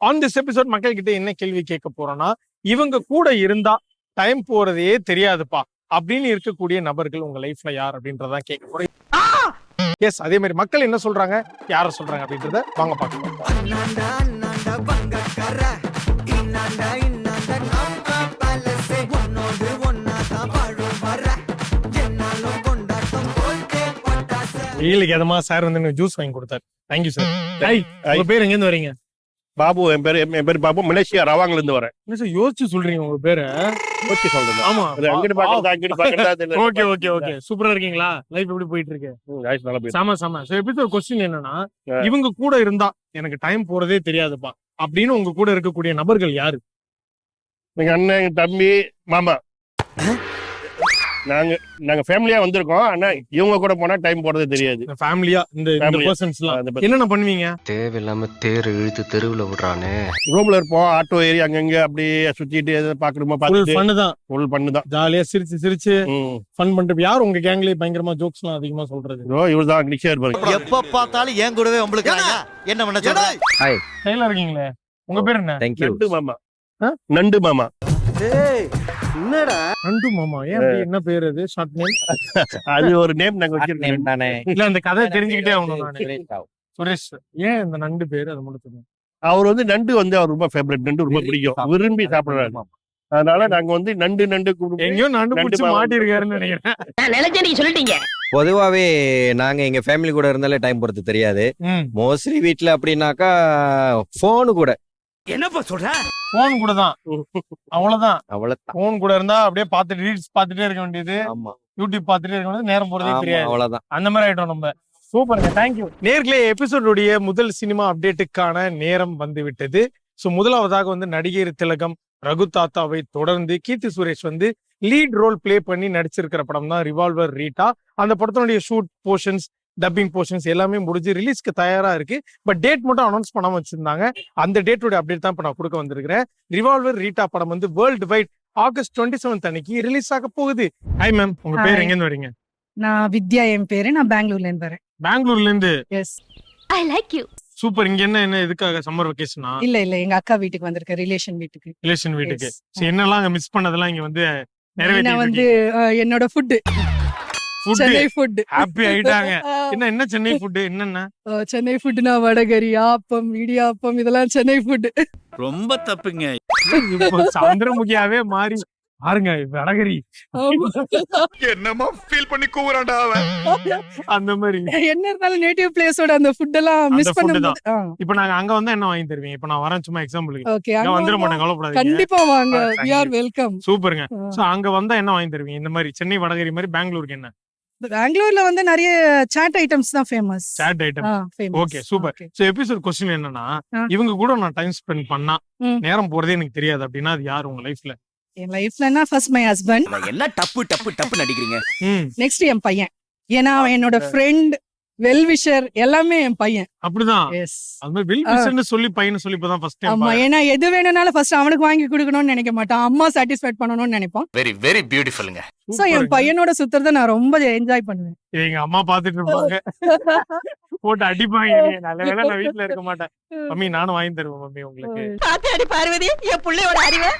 On this episode மக்கள் கிட்ட என்ன கேள்வி கேட்க போறோம்னா, இவங்க கூட இருந்தா டைம் போறதே தெரியாதுப்பா அப்படின்னு இருக்கக்கூடிய நபர்கள் உங்க லைஃப்ல யார் அப்படின்றதான் கேட்க போறோம். எஸ், அதே மாதிரி மக்கள் என்ன சொல்றாங்க, யார சொல்றாங்க அப்படின்றத வாங்க பார்க்கலாம். வெயிலுக்கு எதமா சார் வந்து ஜூஸ் வாங்கி கொடுத்தாரு. Thank you sir. உங்க பேர் எங்க இருந்து வரீங்க? பாபு. என் பேர் பாபு. மலேசியா ரவாங்ல இருந்து வரேன். என்ன சார் யோசிச்சு சொல்றீங்க உங்க பேரை? யோசிச்சு சொல்றேன். ஆமா, அங்கிட்டு பாக்கிறதா அங்கிட்டு பாக்கிறதா. ஓகே ஓகே ஓகே, சூப்பரா இருக்கீங்களா? லைஃப் எப்படி போயிட்டு இருக்கு? நல்லா போயிட்டு. சாமா சாமா. சோ எபிசோட் क्वेश्चन என்னன்னா, இவங்க கூட இருந்தா எனக்கு டைம் போறதே தெரியாதுப்பா அப்படின்னு உங்க கூட இருக்கக்கூடிய நபர்கள் யாரு? எங்க அண்ணன், எங்க தம்பி, மாமா. நாங்க ஃபேமிலியா வந்திருக்கோம். ஆனா இவங்க கூட போனா டைம் போறதே தெரியாது. ஃபேமிலியா இந்த பர்சன்ஸ்லாம் என்னென்ன பண்ணுவீங்க? தேவையில்லாம தேர் இழுத்து தெருவுல விடுறானே. ரூம்ல இருப்போம், ஆட்டோ ஏறி அங்கங்க அப்படியே சுத்திட்டு எதை பாக்கணுமோ பாத்துட்டு ஃபுல் பண்ணுதான். ஜாலியா சிரிச்சு சிரிச்சு ஃபன் பண்ணிட்டு. யார் உங்க கேங்லயே பயங்கரமா ஜோக்ஸ் எல்லாம் அதிகமா சொல்றது? இவர்தான் நிச்சயம் இருப்பாரு. எப்ப பார்த்தாலும் ஏன் கூடவே உங்களுக்கு என்ன பண்ண சொல்ற? ஹாய், கையில இருக்கீங்களே, உங்க பேர் என்ன? Thank you. நண்டு மாமா. நண்டு மாமா. என்னடா நண்டு மாமா? ஏன் அப்படி, என்ன பேர் அது? Short name? அது ஒரு நேம் நாங்க வச்சிருக்கோம். தானே. இல்ல, அந்த கதை தெரிஞ்சுக்கிட்டே ஆகணும் நானு. சுரேஷ், ஏன் இந்த நண்டு பேர்? அது மட்டும் தெரியும். அவர் வந்து நண்டு வந்து அவர் ரொம்ப ஃபேவரட். நண்டு ரொம்ப பிடிக்கும், விரும்பி சாப்பிடுறாரு. அதனால நாங்க வந்து நண்டு எங்கேயோ நண்டு பிடிச்சி மாட்டிருக்காருன்னு நினைக்கிறேன். பொதுவாவே நாங்க எங்க ஃபேமிலி கூட இருந்தாலே டைம் போறது தெரியாது. மோஸ்ட்லி வீட்ல அப்படின்னாக்கா போனு கூட. என்னப்பா சொல்ற? போன் கூட தான், அவ்வளவுதான். அவ்வளவுதான். போன் கூட இருந்தா அப்படியே பாத்துட்டு ரீல்ஸ் பாத்துட்டே இருக்க வேண்டியது, ஆமா, யூடியூப் பாத்துட்டே இருக்க வேண்டியது, நேரம் போறதே தெரியாது. அவ்வளவுதான். அந்த மாதிரி ஆயிட்டோம் நம்ம. சூப்பருங்க, தேங்க்யூ. நேர்களே, எபிசோடுடைய முதல் சினிமா அப்டேட்டுக்கான நேரம் வந்து விட்டது. சோ முதலாவதாக வந்து நடிகர் திலகம் ரகு தாத்தாவை தொடர்ந்து கீர்த்தி சுரேஷ் வந்து லீட் ரோல் பிளே பண்ணி நடிச்சிருக்கிற படம் தான் ரிவால்வர் ரீட்டா. அந்த படத்தினுடைய ஷூட் போர்ஷன்ஸ், டப்பிங் போர்ஷன்ஸ் எல்லாமே முடிஞ்சு ரிலீஸ்க்கு தயாரா இருக்கு. பட் டேட் மட்டும் அனௌன்ஸ் பண்ணாம வச்சிருந்தாங்க. அந்த டேட்டோட அப்டேட் தான் இப்ப நான் கொடுக்க வந்திருக்கிறேன். ரிவால்வர் ரீட்டா படம் வந்து வேர்ல்டு வைட் ஆகஸ்ட் 27 அன்னைக்கு ரிலீஸ் ஆக போகுது. ஹாய் மேம், உங்க பேர் எங்க இருந்து வரீங்க? நான் வித்யா, என் பேரு. நான் பெங்களூர்ல இருந்து வரேன். பெங்களூர்ல இருந்து? Yes. I like you. Super. இங்க என்ன எதுக்காக? சம்மர் வெகேஷனா? இல்ல இல்ல, எங்க அக்கா வீட்டுக்கு வந்திருக்கேன், ரிலேஷன் வீட்டுக்கு. ரிலேஷன் வீட்டுக்கு. என்னெல்லாம் அங்க மிஸ் பண்ணதெல்லாம் இங்க வந்து நான் வந்து என்னோட ஃபுட், சென்னை ஃபுட். ஹாப்பி ஆயிட்டாங்க. என்ன சென்னை ஃபுட்? என்னென்ன சென்னை ஃபுட்னா வடகரி, ஆப்பம், இடியாப்பம், இதெல்லாம் சென்னை ஃபுட். ரொம்ப தப்புங்க. சந்திரமுகியாவே மாறி பாருங்க வடகரி. என்னமா ஃபீல் பண்ணி கூவுறான்டா அவன். அந்த மாதிரி என்ன இருந்தாலும் நேட்டிவ் பிளேஸோட அந்த ஃபுட் எல்லாம் மிஸ் பண்ணும்போது. இப்ப நாங்க அங்க வந்து என்ன வாங்கி தருவீங்க? இப்ப நான் வரேன் சும்மா எக்ஸாம்பிளுக்கு. ஓகே, அங்க வந்துட மாட்டேன், கவலைப்படாதீங்க. கண்டிப்பா வாங்க, we are welcome. சூப்பருங்க. சோ அங்க வந்தா என்ன வாங்கி தருவீங்க? இந்த மாதிரி சென்னை வடகரி மாதிரி பெங்களூருக்கு என்ன? பெங்களூர்ல வந்து நிறைய சாட் ஐட்டம்ஸ் தான் famous. Chaat item. Okay, super. So episode question என்னன்னா, இவங்க கூட நான் டைம் ஸ்பெண்ட் பண்ணா நேரம் போறதே எனக்கு தெரியாது அப்படின்னா அது யார் உங்க லைஃப்ல? என் லைஃப்லனா ஃபர்ஸ்ட் மை ஹஸ்பண்ட். என்ன டப்பு டப்பு டப்பு நடிக்கிறீங்க? நெக்ஸ்ட் என் பையன். ஏன்னா அவன் என்னோட ஃப்ரெண்ட், வெல் விஷர், எல்லாமே என் பையன். அப்படிதான். எஸ். அது மாதிரி வெல் விஷர்னு சொல்லி பையனை சொல்லி இப்பதான் ஃபர்ஸ்ட் டைம். ஆமா, ஏன்னா எது வேணும்னாலும் ஃபர்ஸ்ட் அவனுக்கு வாங்கி கொடுக்கணும்னு நினைக்க மாட்டான், அம்மா சாட்டிஸ்ஃபைட் பண்ணணும்னு நினைப்பான். வெரி வெரி பியூட்டிஃபுல்ங்க. சோ என் பையனோட சுத்துறத நான் ரொம்ப என்ஜாய் பண்ணுவேன். எங்க அம்மா பாத்துட்டு இருப்பாங்க, போட்டு அடிப்பாங்க. நல்ல வேளை நான் வீட்டுல இருக்க மாட்டேன். மம்மி நானும் வாங்கி தருவேன் மம்மி உங்களுக்கு. பாத்து பார்வதி, என் புள்ளையோட அறிவு.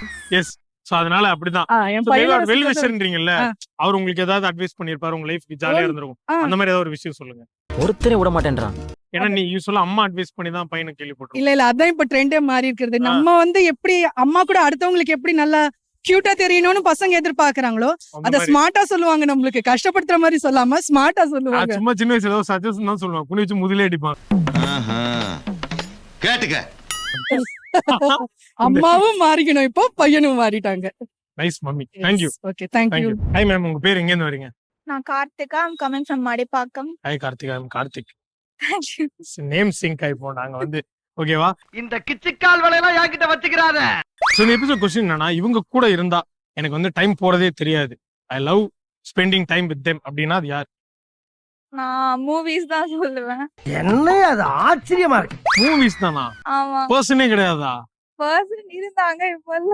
எஸ். சோ அதனால அப்படிதான். என் பையனோட வெல் விஷர்ன்றீங்கல்ல, அவர் உங்களுக்கு ஏதாவது அட்வைஸ் பண்ணிருப்பாரு, உங்க லைஃப்க்கு ஜாலியா இருந்திருக்கும். அந்த மாதிரி ஏதாவது ஒரு விஷயம் சொல்லுங்க. ஒருத்தரே விட மாட்டேன்றான். ஏன்னா நீ யூசுவலா அம்மா அட்வைஸ் பண்ணி தான் பையனை கேள்விப்பட்டிருக்கோம். இல்ல இல்ல, அதான் இப்ப ட்ரெண்டே மாறி இருக்கிறது. நம்ம வந்து எப்படி அம்மா கூட அடுத்தவங்களுக்கு எப்படி நல்லா கியூட்டா தெரியணும்னு பசங்க எதிர்பார்க்கறாங்களோ அத ஸ்மார்ட்டா சொல்லுவாங்க. நம்மளுக்கு கஷ்டப்படுத்துற மாதிரி சொல்லாம ஸ்மார்ட்டா சொல்லுவாங்க. சும்மா சின்ன வயசுல ஏதோ சஜஷன் தான் சொல்லுவாங்க, குனி வச்சு முதல்ல அடிப்பாங்க. கேட்டுக்க. அம்மாவும் மாறிக்கணும், இப்போ பையனும் மாறிட்டாங்க. Nice mummy, thank you. Okay, thank you. Hi ma'am, உங்க பேர் எங்க இருந்து வரீங்க? நான் Karthika, I'm coming from Madipakkam. Hi Karthika. Karthik. Thank you. Name sync ஆயிப்போம் நாங்க வந்து. ஓகேவா? இந்த கிச்சிக்கால் வலையெல்லாம் யாக்கிட்ட வச்சுக்கிறாத. சோ இந்த எபிசோட் क्वेश्चन என்னன்னா, இவங்க கூட இருந்தா எனக்கு வந்து டைம் போறதே தெரியாது, I love spending time with them அப்படின்னா அது யார்? நான் மூவிஸ் தான் சொல்லுவேன். என்ன அது ஆச்சரியமா இருக்கு. மூவிஸ் தானா? ஆமா. பர்சனே கிடையாதா? பர்சன் இருந்தாங்க, இப்ப இல்ல.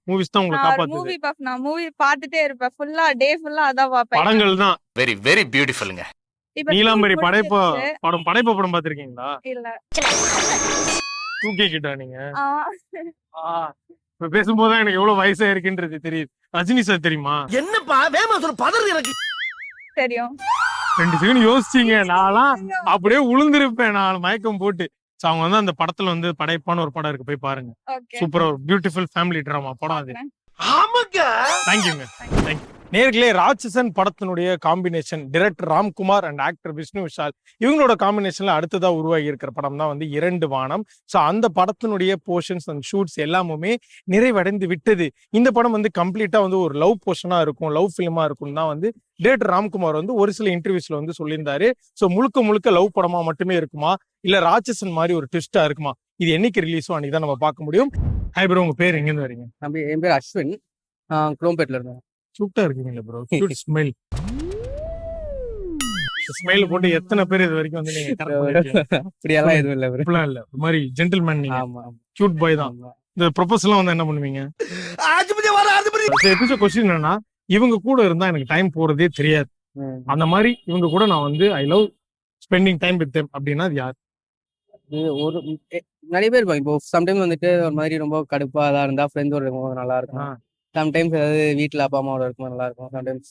மூவிஸ் தான் உங்களை நான் காப்பாத்துது. Movie buff. நான் மூவி பார்த்துட்டே இருப்பேன், ஃபுல்லா டே ஃபுல்லா அதான் பாப்பேன். படங்கள் தான். வெரி வெரி பியூட்டிஃபுல்ங்க. இப்ப நீலாம்பரி முடிஞ்சிருச்சு. படைப்பு படம் பாத்திருக்கீங்களா? இல்ல. 2K கிட்டா நீங்க ஆ, இப்ப பேசும்போதுதான் எனக்கு எவ்வளவு வயசா இருக்குன்றது தெரியுது. ரஜினி சார் தெரியுமா? என்னப்பா வேமா சொல்ல பதறு எனக்கு. தெரியும். 2 செகண்ட் யோசிச்சீங்க. நான்லாம் அப்படியே உளுந்திருப்பேன் நான் மயக்கம் போட்டு. So, அவங்க வந்து அந்த படத்துல வந்து படைப்பான ஒரு படம் இருக்கு, போய் பாருங்க. ஓகே. சூப்பரா ஒரு பியூட்டிஃபுல் ஃபேமிலி டிராமா படம் அது. ஆமாங்க. தேங்க்யூங்க. தேங்க்யூ. நேர்களே, ராட்சசன் படத்தினுடைய combination director Ramkumar and actor Vishnu Vishal இவங்களோட காம்பினேஷன்ல அடுத்ததா உருவாகி இருக்கிற படம் தான் வந்து 2 வானம். ஸோ அந்த படத்தினுடைய போர்ஷன்ஸ் அண்ட் ஷூட்ஸ் எல்லாமுமே நிறைவடைந்து விட்டது. இந்த படம் வந்து கம்ப்ளீட்டா வந்து ஒரு லவ் போர்ஷனா இருக்கும், லவ் ஃபிலிமா இருக்கும் தான் வந்து டைரக்டர் ராம்குமார் வந்து ஒரு சில இன்டர்வியூஸ்ல வந்து சொல்லியிருந்தாரு. ஸோ முழுக்க லவ் படமா மட்டுமே இருக்குமா, இல்ல ராட்சசன் மாதிரி ஒரு ட்விஸ்டா இருக்குமா, இது என்னைக்கு ரிலீஸோ அன்னைக்கு தான் நம்ம பார்க்க முடியும். ஹாய் ப்ரோ, உங்க பேர் எங்க இருந்து வரீங்க? என் பேர் அஸ்வின். குரோம்பேட்ல இருந்தேன். சூப்பரா இருக்கீங்களா ப்ரோ? Cute smile. ஸ்மைல் போட்டு எத்தனை பேர் இது வரைக்கும் வந்து நீங்க correct பண்ணிருக்கீங்க? அப்படியெல்லாம் எதுவும் இல்லை bro. அப்படிலாம் இல்ல, ஒரு மாதிரி ஜென்டில்மேன் நீங்க. ஆமா ஆமா கியூட் பாய் தான். ஆமா. இந்த ப்ரொபோசல்லாம் வந்து என்ன பண்ணுவீங்க? ஆஜிபதி வர ஆஜிபதி. எபிசோட் கொஸ்டின் என்னன்னா, இவங்க கூட இருந்தா எனக்கு டைம் போறதே தெரியாது. ம். அந்த மாதிரி இவங்க கூட நான் வந்து ஐ love spending time with them அப்படின்னா அது யார்? இது ஒரு நிறைய பேர் இருப்பாங்க. இப்போ சம்டைம்ஸ் வந்துட்டு ஒரு மாதிரி ரொம்ப கடுப்பா இதா இருந்தா ஃப்ரெண்ட்ஸோட இருக்கும்போது நல்லா இருக்கும். சம்டைம்ஸ் ஏதாவது வீட்டுல அப்பா அம்மாவோட இருக்கும்போது நல்லா இருக்கும். சம்டைம்ஸ்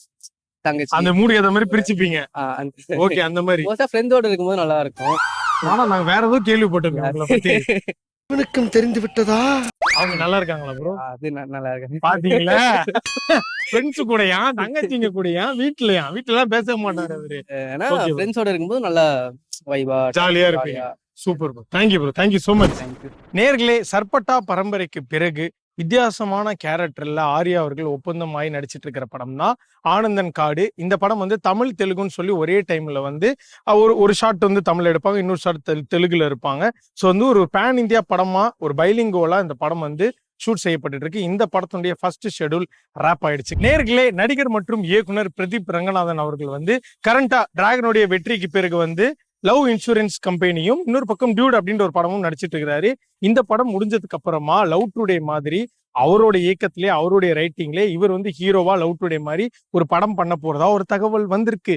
தங்கச்சி அந்த மூடு ஏத்த மாதிரி பிரிச்சுப்பீங்க. ஓகே, அந்த மாதிரி. மோஸ்டா ஃப்ரெண்ட்ஸோட இருக்கும்போது நல்லா இருக்கும். ஆனா நாங்க வேற ஏதோ கேள்விப்பட்டிருக்கோம் உங்களை பத்தி. இவனுக்கும் தெரிந்து விட்டதா? அவங்க நல்லா இருக்காங்களா ப்ரோ? அது நல்லா இருக்கு. பாத்தீங்களா? ஃப்ரெண்ட்ஸ் கூடயா, தங்கச்சிங்க கூடயா, வீட்டுல எல்லாம் பேச மாட்டாரு அவரு. ஏன்னா Okay bro. ஃப்ரெண்ட்ஸோட இருக்கும்போது நல்லா வைபா ஜாலியா இருப்பீங்க. Super bro. Thank you bro. Thank you so much. நேர்களே, சர்பட்டா பரம்பரைக்கு பிறகு வித்தியாசமான கேரக்டர்ல ஆர்யா அவர்கள் ஒப்பந்தமாகி நடிச்சிட்டு இருக்கிற படம் தான் ஆனந்தன் காடு. இந்த படம் வந்து தமிழ் தெலுங்குன்னு சொல்லி ஒரே டைம்ல வந்து ஒரு ஷாட் வந்து தமிழ்ல எடுப்பாங்க, இன்னொரு ஷாட் தெலுங்குல இருப்பாங்க. ஸோ வந்து ஒரு பேன் இந்தியா படமா, ஒரு பைலிங்கோலா இந்த படம் வந்து ஷூட் செய்யப்பட்டு இருக்கு. இந்த படத்தினுடைய ஃபர்ஸ்ட் ஷெட்யூல் ரேப் ஆயிடுச்சு. நேர்களே, நடிகர் மற்றும் இயக்குனர் பிரதீப் ரங்கநாதன் அவர்கள் வந்து கரண்டா டிராகனுடைய வெற்றிக்கு பிறகு வந்து லவ் இன்சூரன்ஸ் கம்பெனியும் இன்னொரு பக்கம் டியூட் அப்படின்ற ஒரு படமும் நடிச்சிட்டு இருக்கிறாரு. இந்த படம் முடிஞ்சதுக்கு அப்புறமா லவ் டுடே மாதிரி அவரோட இயக்கத்திலே அவருடைய ரைட்டிங்லே இவர் வந்து ஹீரோவா லவ் டுடே மாதிரி ஒரு படம் பண்ண போறதா ஒரு தகவல் வந்திருக்கு.